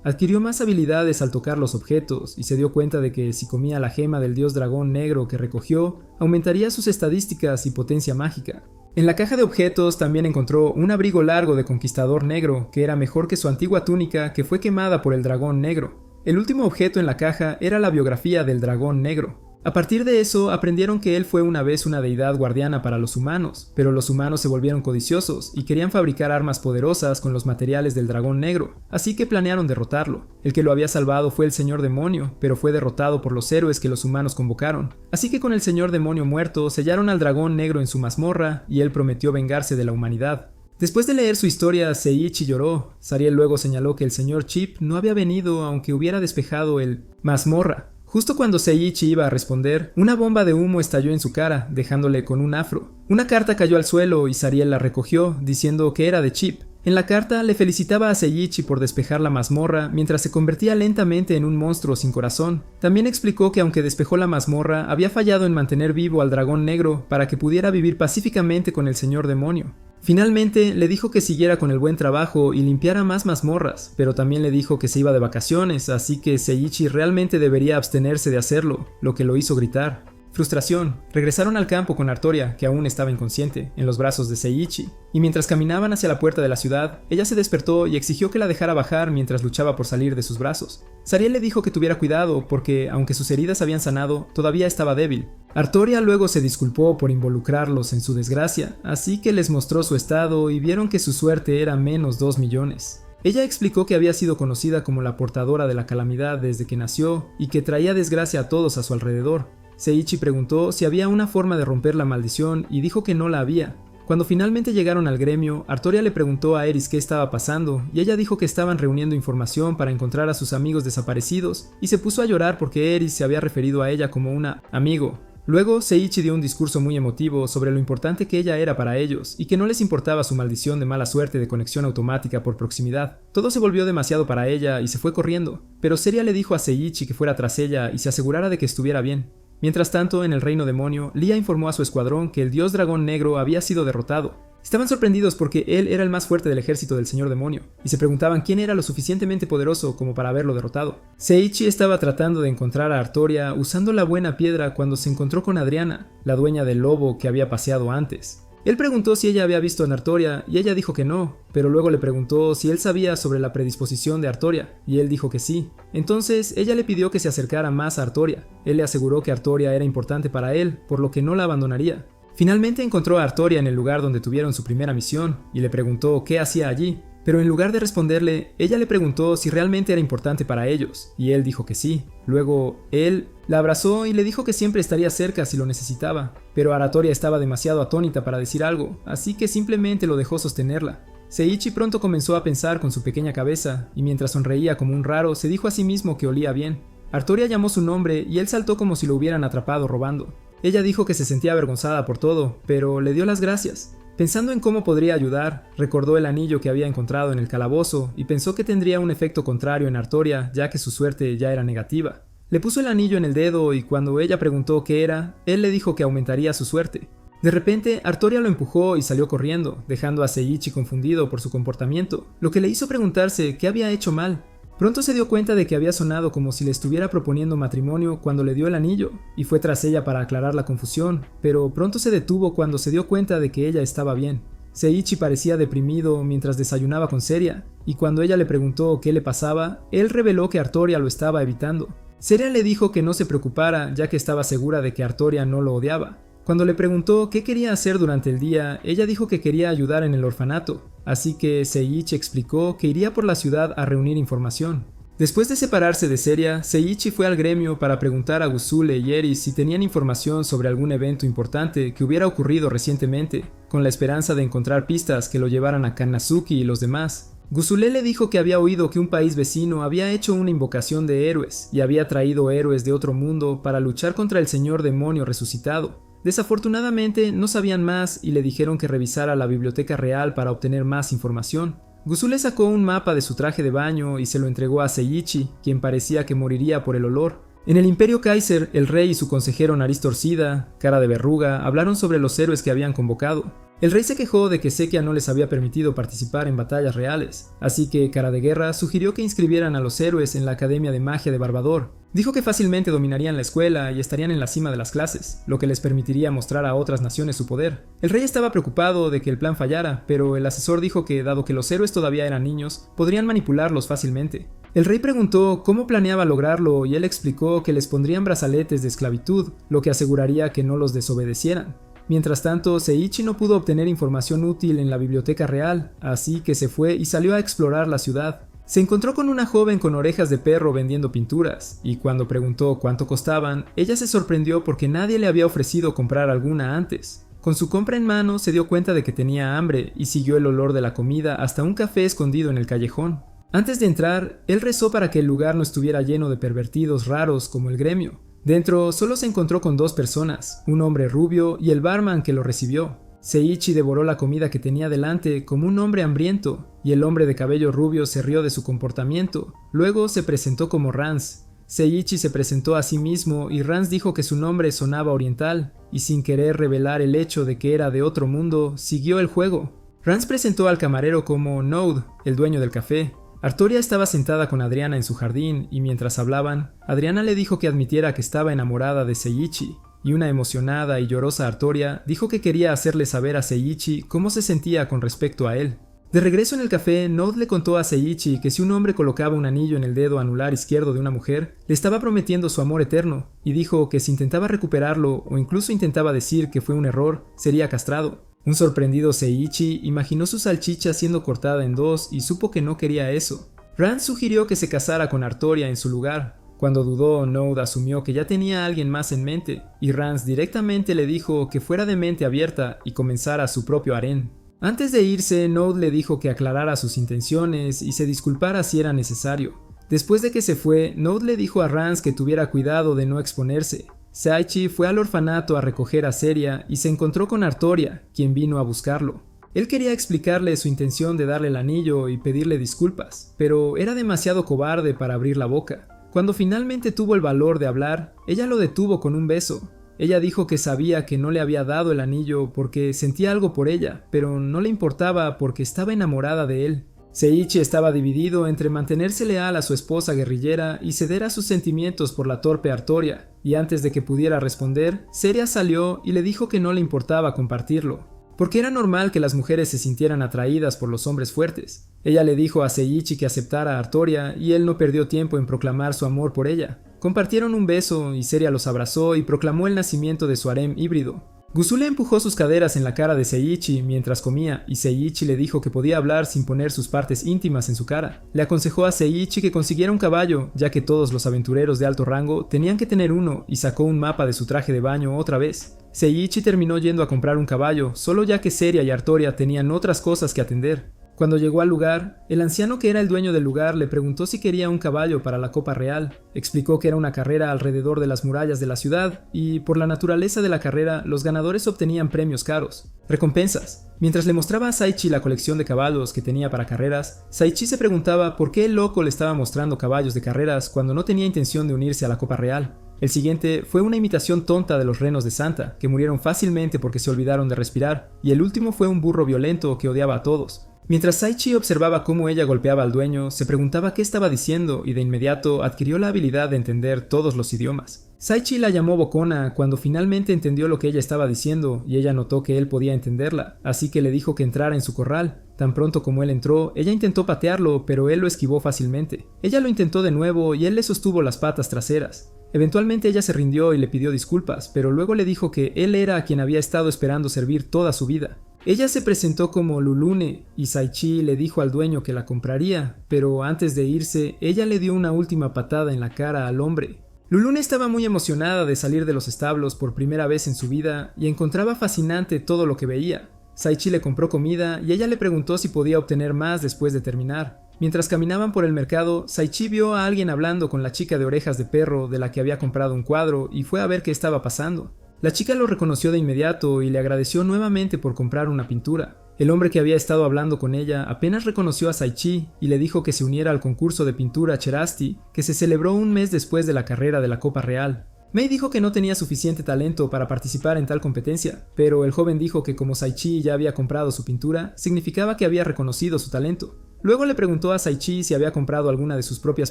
Adquirió más habilidades al tocar los objetos y se dio cuenta de que si comía la gema del dios dragón negro que recogió, aumentaría sus estadísticas y potencia mágica. En la caja de objetos también encontró un abrigo largo de conquistador negro que era mejor que su antigua túnica que fue quemada por el dragón negro. El último objeto en la caja era la biografía del dragón negro. A partir de eso, aprendieron que él fue una vez una deidad guardiana para los humanos, pero los humanos se volvieron codiciosos y querían fabricar armas poderosas con los materiales del dragón negro, así que planearon derrotarlo. El que lo había salvado fue el señor demonio, pero fue derrotado por los héroes que los humanos convocaron. Así que con el señor demonio muerto, sellaron al dragón negro en su mazmorra y él prometió vengarse de la humanidad. Después de leer su historia, Seiichi lloró. Zariel luego señaló que el señor Chip no había venido aunque hubiera despejado el mazmorra. Justo cuando Seiichi iba a responder, una bomba de humo estalló en su cara, dejándole con un afro. Una carta cayó al suelo y Zariel la recogió, diciendo que era de Chip. En la carta le felicitaba a Seiichi por despejar la mazmorra mientras se convertía lentamente en un monstruo sin corazón. También explicó que aunque despejó la mazmorra, había fallado en mantener vivo al dragón negro para que pudiera vivir pacíficamente con el señor demonio. Finalmente le dijo que siguiera con el buen trabajo y limpiara más mazmorras, pero también le dijo que se iba de vacaciones, así que Seiichi realmente debería abstenerse de hacerlo, lo que lo hizo gritar. Frustración. Regresaron al campo con Artoria, que aún estaba inconsciente, en los brazos de Seiichi, y mientras caminaban hacia la puerta de la ciudad, ella se despertó y exigió que la dejara bajar mientras luchaba por salir de sus brazos. Sariel le dijo que tuviera cuidado porque, aunque sus heridas habían sanado, todavía estaba débil. Artoria luego se disculpó por involucrarlos en su desgracia, así que les mostró su estado y vieron que su suerte era menos 2 millones. Ella explicó que había sido conocida como la portadora de la calamidad desde que nació y que traía desgracia a todos a su alrededor. Seiichi preguntó si había una forma de romper la maldición y dijo que no la había. Cuando finalmente llegaron al gremio, Artoria le preguntó a Eris qué estaba pasando y ella dijo que estaban reuniendo información para encontrar a sus amigos desaparecidos y se puso a llorar porque Eris se había referido a ella como una amigo. Luego, Seiichi dio un discurso muy emotivo sobre lo importante que ella era para ellos y que no les importaba su maldición de mala suerte de conexión automática por proximidad. Todo se volvió demasiado para ella y se fue corriendo, pero Seria le dijo a Seiichi que fuera tras ella y se asegurara de que estuviera bien. Mientras tanto, en el reino demonio, Lia informó a su escuadrón que el dios dragón negro había sido derrotado. Estaban sorprendidos porque él era el más fuerte del ejército del señor demonio, y se preguntaban quién era lo suficientemente poderoso como para haberlo derrotado. Seiichi estaba tratando de encontrar a Artoria usando la buena piedra cuando se encontró con Adriana, la dueña del lobo que había paseado antes. Él preguntó si ella había visto a Artoria y ella dijo que no, pero luego le preguntó si él sabía sobre la predisposición de Artoria y él dijo que sí. Entonces ella le pidió que se acercara más a Artoria. Él le aseguró que Artoria era importante para él, por lo que no la abandonaría. Finalmente encontró a Artoria en el lugar donde tuvieron su primera misión y le preguntó qué hacía allí. Pero en lugar de responderle, ella le preguntó si realmente era importante para ellos, y él dijo que sí. Luego, él la abrazó y le dijo que siempre estaría cerca si lo necesitaba, pero Artoria estaba demasiado atónita para decir algo, así que simplemente lo dejó sostenerla. Seiichi pronto comenzó a pensar con su pequeña cabeza, y mientras sonreía como un raro, se dijo a sí mismo que olía bien. Artoria llamó su nombre y él saltó como si lo hubieran atrapado robando. Ella dijo que se sentía avergonzada por todo, pero le dio las gracias. Pensando en cómo podría ayudar, recordó el anillo que había encontrado en el calabozo y pensó que tendría un efecto contrario en Artoria, ya que su suerte ya era negativa. Le puso el anillo en el dedo y cuando ella preguntó qué era, él le dijo que aumentaría su suerte. De repente, Artoria lo empujó y salió corriendo, dejando a Seiichi confundido por su comportamiento, lo que le hizo preguntarse qué había hecho mal. Pronto se dio cuenta de que había sonado como si le estuviera proponiendo matrimonio cuando le dio el anillo, y fue tras ella para aclarar la confusión, pero pronto se detuvo cuando se dio cuenta de que ella estaba bien. Seiichi parecía deprimido mientras desayunaba con Seria, y cuando ella le preguntó qué le pasaba, él reveló que Artoria lo estaba evitando. Seria le dijo que no se preocupara, ya que estaba segura de que Artoria no lo odiaba. Cuando le preguntó qué quería hacer durante el día, ella dijo que quería ayudar en el orfanato, así que Seiichi explicó que iría por la ciudad a reunir información. Después de separarse de Seria, Seiichi fue al gremio para preguntar a Guzule y Eris si tenían información sobre algún evento importante que hubiera ocurrido recientemente, con la esperanza de encontrar pistas que lo llevaran a Kanazuki y los demás. Guzule le dijo que había oído que un país vecino había hecho una invocación de héroes y había traído héroes de otro mundo para luchar contra el señor demonio resucitado. Desafortunadamente no sabían más y le dijeron que revisara la biblioteca real para obtener más información. Guzule sacó un mapa de su traje de baño y se lo entregó a Seiichi, quien parecía que moriría por el olor. En el Imperio Kaiser, el rey y su consejero nariz torcida, cara de verruga, hablaron sobre los héroes que habían convocado. El rey se quejó de que Sekia no les había permitido participar en batallas reales, así que Cara de Guerra sugirió que inscribieran a los héroes en la Academia de Magia de Barbador. Dijo que fácilmente dominarían la escuela y estarían en la cima de las clases, lo que les permitiría mostrar a otras naciones su poder. El rey estaba preocupado de que el plan fallara, pero el asesor dijo que, dado que los héroes todavía eran niños, podrían manipularlos fácilmente. El rey preguntó cómo planeaba lograrlo y él explicó que les pondrían brazaletes de esclavitud, lo que aseguraría que no los desobedecieran. Mientras tanto, Seiichi no pudo obtener información útil en la biblioteca real, así que se fue y salió a explorar la ciudad. Se encontró con una joven con orejas de perro vendiendo pinturas, y cuando preguntó cuánto costaban, ella se sorprendió porque nadie le había ofrecido comprar alguna antes. Con su compra en mano, se dio cuenta de que tenía hambre y siguió el olor de la comida hasta un café escondido en el callejón. Antes de entrar, él rezó para que el lugar no estuviera lleno de pervertidos raros como el gremio. Dentro solo se encontró con 2 personas, un hombre rubio y el barman que lo recibió. Seiichi devoró la comida que tenía delante como un hombre hambriento, y el hombre de cabello rubio se rió de su comportamiento. Luego se presentó como Rans. Seiichi se presentó a sí mismo y Rans dijo que su nombre sonaba oriental, y sin querer revelar el hecho de que era de otro mundo, siguió el juego. Rance presentó al camarero como Node, el dueño del café. Artoria estaba sentada con Adriana en su jardín y mientras hablaban, Adriana le dijo que admitiera que estaba enamorada de Seiichi, y una emocionada y llorosa Artoria dijo que quería hacerle saber a Seiichi cómo se sentía con respecto a él. De regreso en el café, Node le contó a Seiichi que si un hombre colocaba un anillo en el dedo anular izquierdo de una mujer, le estaba prometiendo su amor eterno, y dijo que si intentaba recuperarlo o incluso intentaba decir que fue un error, sería castrado. Un sorprendido Seiichi imaginó su salchicha siendo cortada en dos y supo que no quería eso. Rance sugirió que se casara con Artoria en su lugar. Cuando dudó, Node asumió que ya tenía a alguien más en mente, y Rance directamente le dijo que fuera de mente abierta y comenzara su propio harén. Antes de irse, Node le dijo que aclarara sus intenciones y se disculpara si era necesario. Después de que se fue, Node le dijo a Rance que tuviera cuidado de no exponerse. Saichi fue al orfanato a recoger a Seria y se encontró con Artoria, quien vino a buscarlo. Él quería explicarle su intención de darle el anillo y pedirle disculpas, pero era demasiado cobarde para abrir la boca. Cuando finalmente tuvo el valor de hablar, ella lo detuvo con un beso. Ella dijo que sabía que no le había dado el anillo porque sentía algo por ella, pero no le importaba porque estaba enamorada de él. Seiichi estaba dividido entre mantenerse leal a su esposa guerrillera y ceder a sus sentimientos por la torpe Artoria, y antes de que pudiera responder, Seria salió y le dijo que no le importaba compartirlo, porque era normal que las mujeres se sintieran atraídas por los hombres fuertes. Ella le dijo a Seiichi que aceptara a Artoria y él no perdió tiempo en proclamar su amor por ella. Compartieron un beso y Seria los abrazó y proclamó el nacimiento de su harem híbrido. Guzule empujó sus caderas en la cara de Seiichi mientras comía y Seiichi le dijo que podía hablar sin poner sus partes íntimas en su cara. Le aconsejó a Seiichi que consiguiera un caballo, ya que todos los aventureros de alto rango tenían que tener uno, y sacó un mapa de su traje de baño otra vez. Seiichi terminó yendo a comprar un caballo, solo ya que Seria y Artoria tenían otras cosas que atender. Cuando llegó al lugar, el anciano que era el dueño del lugar le preguntó si quería un caballo para la Copa Real. Explicó que era una carrera alrededor de las murallas de la ciudad y, por la naturaleza de la carrera, los ganadores obtenían premios caros. Recompensas. Mientras le mostraba a Saichi la colección de caballos que tenía para carreras, Saichi se preguntaba por qué el loco le estaba mostrando caballos de carreras cuando no tenía intención de unirse a la Copa Real. El siguiente fue una imitación tonta de los renos de Santa, que murieron fácilmente porque se olvidaron de respirar, y el último fue un burro violento que odiaba a todos. Mientras Saichi observaba cómo ella golpeaba al dueño, se preguntaba qué estaba diciendo y de inmediato adquirió la habilidad de entender todos los idiomas. Saichi la llamó bocona cuando finalmente entendió lo que ella estaba diciendo y ella notó que él podía entenderla, así que le dijo que entrara en su corral. Tan pronto como él entró, ella intentó patearlo, pero él lo esquivó fácilmente. Ella lo intentó de nuevo y él le sostuvo las patas traseras. Eventualmente ella se rindió y le pidió disculpas, pero luego le dijo que él era a quien había estado esperando servir toda su vida. Ella se presentó como Lulune y Saichi le dijo al dueño que la compraría, pero antes de irse, ella le dio una última patada en la cara al hombre. Lulune estaba muy emocionada de salir de los establos por primera vez en su vida y encontraba fascinante todo lo que veía. Saichi le compró comida y ella le preguntó si podía obtener más después de terminar. Mientras caminaban por el mercado, Saichi vio a alguien hablando con la chica de orejas de perro de la que había comprado un cuadro y fue a ver qué estaba pasando. La chica lo reconoció de inmediato y le agradeció nuevamente por comprar una pintura. El hombre que había estado hablando con ella apenas reconoció a Saichi y le dijo que se uniera al concurso de pintura Cherasti, que se celebró un mes después de la carrera de la Copa Real. Mei dijo que no tenía suficiente talento para participar en tal competencia, pero el joven dijo que como Saichi ya había comprado su pintura, significaba que había reconocido su talento. Luego le preguntó a Saichi si había comprado alguna de sus propias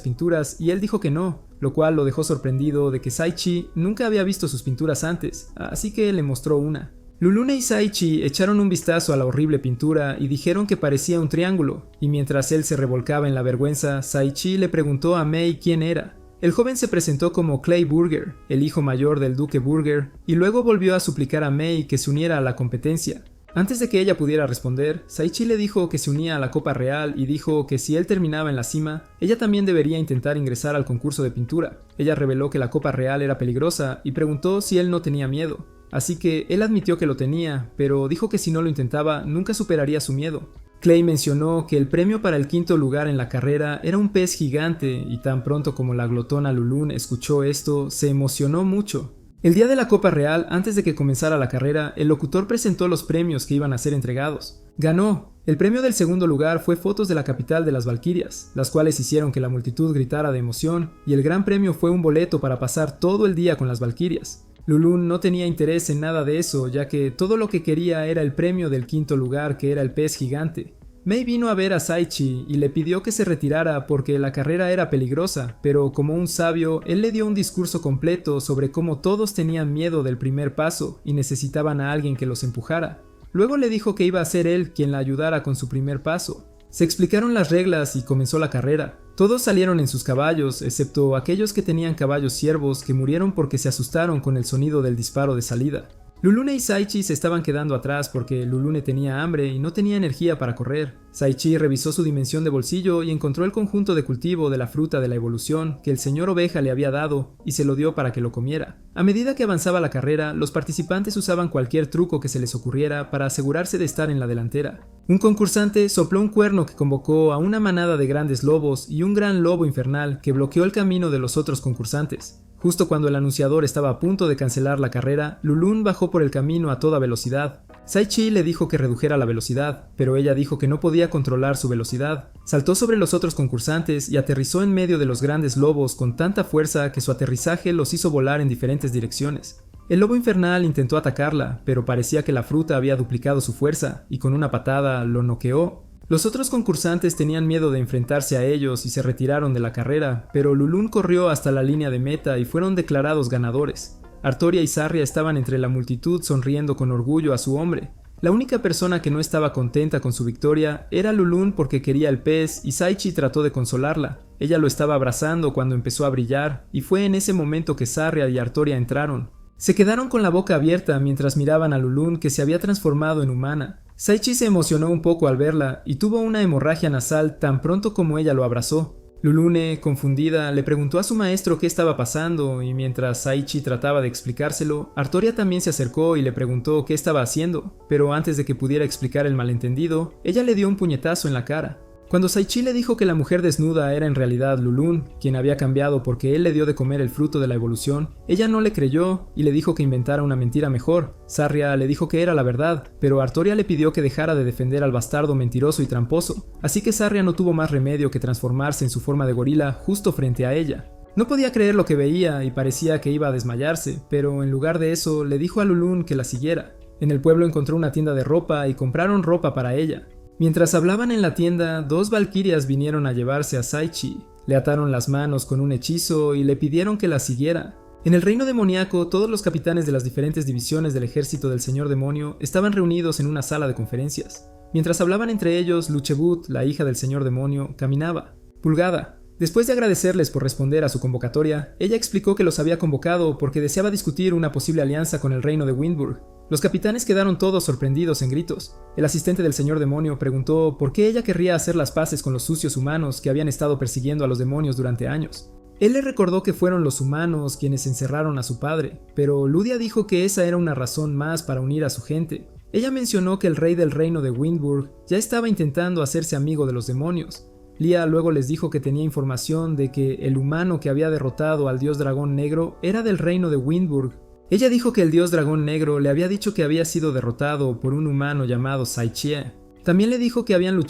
pinturas y él dijo que no, lo cual lo dejó sorprendido de que Saichi nunca había visto sus pinturas antes, así que le mostró una. Lulune y Saichi echaron un vistazo a la horrible pintura y dijeron que parecía un triángulo, y mientras él se revolcaba en la vergüenza, Saichi le preguntó a Mei quién era. El joven se presentó como Clay Burger, el hijo mayor del duque Burger, y luego volvió a suplicar a Mei que se uniera a la competencia. Antes de que ella pudiera responder, Saichi le dijo que se unía a la Copa Real y dijo que si él terminaba en la cima, ella también debería intentar ingresar al concurso de pintura. Ella reveló que la Copa Real era peligrosa y preguntó si él no tenía miedo. Así que él admitió que lo tenía, pero dijo que si no lo intentaba, nunca superaría su miedo. Clay mencionó que el premio para el quinto lugar en la carrera era un pez gigante y tan pronto como la glotona Lulune escuchó esto, se emocionó mucho. El día de la Copa Real, antes de que comenzara la carrera, el locutor presentó los premios que iban a ser entregados. ¡Ganó! El premio del segundo lugar fue fotos de la capital de las Valquirias, las cuales hicieron que la multitud gritara de emoción, y el gran premio fue un boleto para pasar todo el día con las Valquirias. Lulun no tenía interés en nada de eso, ya que todo lo que quería era el premio del 5º lugar, que era el pez gigante. Mei vino a ver a Saichi y le pidió que se retirara porque la carrera era peligrosa, pero como un sabio, él le dio un discurso completo sobre cómo todos tenían miedo del primer paso y necesitaban a alguien que los empujara. Luego le dijo que iba a ser él quien la ayudara con su primer paso. Se explicaron las reglas y comenzó la carrera. Todos salieron en sus caballos, excepto aquellos que tenían caballos ciervos que murieron porque se asustaron con el sonido del disparo de salida. Lulune y Saichi se estaban quedando atrás porque Lulune tenía hambre y no tenía energía para correr. Saichi revisó su dimensión de bolsillo y encontró el conjunto de cultivo de la fruta de la evolución que el señor oveja le había dado y se lo dio para que lo comiera. A medida que avanzaba la carrera, los participantes usaban cualquier truco que se les ocurriera para asegurarse de estar en la delantera. Un concursante sopló un cuerno que convocó a una manada de grandes lobos y un gran lobo infernal que bloqueó el camino de los otros concursantes. Justo cuando el anunciador estaba a punto de cancelar la carrera, Lulun bajó por el camino a toda velocidad. Saichi le dijo que redujera la velocidad, pero ella dijo que no podía controlar su velocidad. Saltó sobre los otros concursantes y aterrizó en medio de los grandes lobos con tanta fuerza que su aterrizaje los hizo volar en diferentes direcciones. El lobo infernal intentó atacarla, pero parecía que la fruta había duplicado su fuerza y con una patada lo noqueó. Los otros concursantes tenían miedo de enfrentarse a ellos y se retiraron de la carrera, pero Lulun corrió hasta la línea de meta y fueron declarados ganadores. Artoria y Sarria estaban entre la multitud sonriendo con orgullo a su hombre. La única persona que no estaba contenta con su victoria era Lulun porque quería el pez y Saichi trató de consolarla. Ella lo estaba abrazando cuando empezó a brillar y fue en ese momento que Sarria y Artoria entraron. Se quedaron con la boca abierta mientras miraban a Lulun que se había transformado en humana. Saichi se emocionó un poco al verla y tuvo una hemorragia nasal tan pronto como ella lo abrazó. Lulune, confundida, le preguntó a su maestro qué estaba pasando y mientras Saichi trataba de explicárselo, Artoria también se acercó y le preguntó qué estaba haciendo, pero antes de que pudiera explicar el malentendido, ella le dio un puñetazo en la cara. Cuando Saichi le dijo que la mujer desnuda era en realidad Lulun, quien había cambiado porque él le dio de comer el fruto de la evolución, ella no le creyó y le dijo que inventara una mentira mejor. Sarria le dijo que era la verdad, pero Artoria le pidió que dejara de defender al bastardo mentiroso y tramposo, así que Sarria no tuvo más remedio que transformarse en su forma de gorila justo frente a ella. No podía creer lo que veía y parecía que iba a desmayarse, pero en lugar de eso le dijo a Lulun que la siguiera. En el pueblo encontró una tienda de ropa y compraron ropa para ella. Mientras hablaban en la tienda, 2 valquirias vinieron a llevarse a Saichi. Le ataron las manos con un hechizo y le pidieron que la siguiera. En el reino demoníaco, todos los capitanes de las diferentes divisiones del ejército del señor demonio estaban reunidos en una sala de conferencias. Mientras hablaban entre ellos, Luchebut, la hija del señor demonio, caminaba. Pulgada. Después de agradecerles por responder a su convocatoria, ella explicó que los había convocado porque deseaba discutir una posible alianza con el reino de Windburg. Los capitanes quedaron todos sorprendidos en gritos. El asistente del señor demonio preguntó por qué ella querría hacer las paces con los sucios humanos que habían estado persiguiendo a los demonios durante años. Él le recordó que fueron los humanos quienes encerraron a su padre, pero Ludia dijo que esa era una razón más para unir a su gente. Ella mencionó que el rey del reino de Windburg ya estaba intentando hacerse amigo de los demonios. Lia luego les dijo que tenía información de que el humano que había derrotado al dios dragón negro era del reino de Windburg. Ella dijo que el dios dragón negro le había dicho que había sido derrotado por un humano llamado Saichie. También le dijo que habían luchado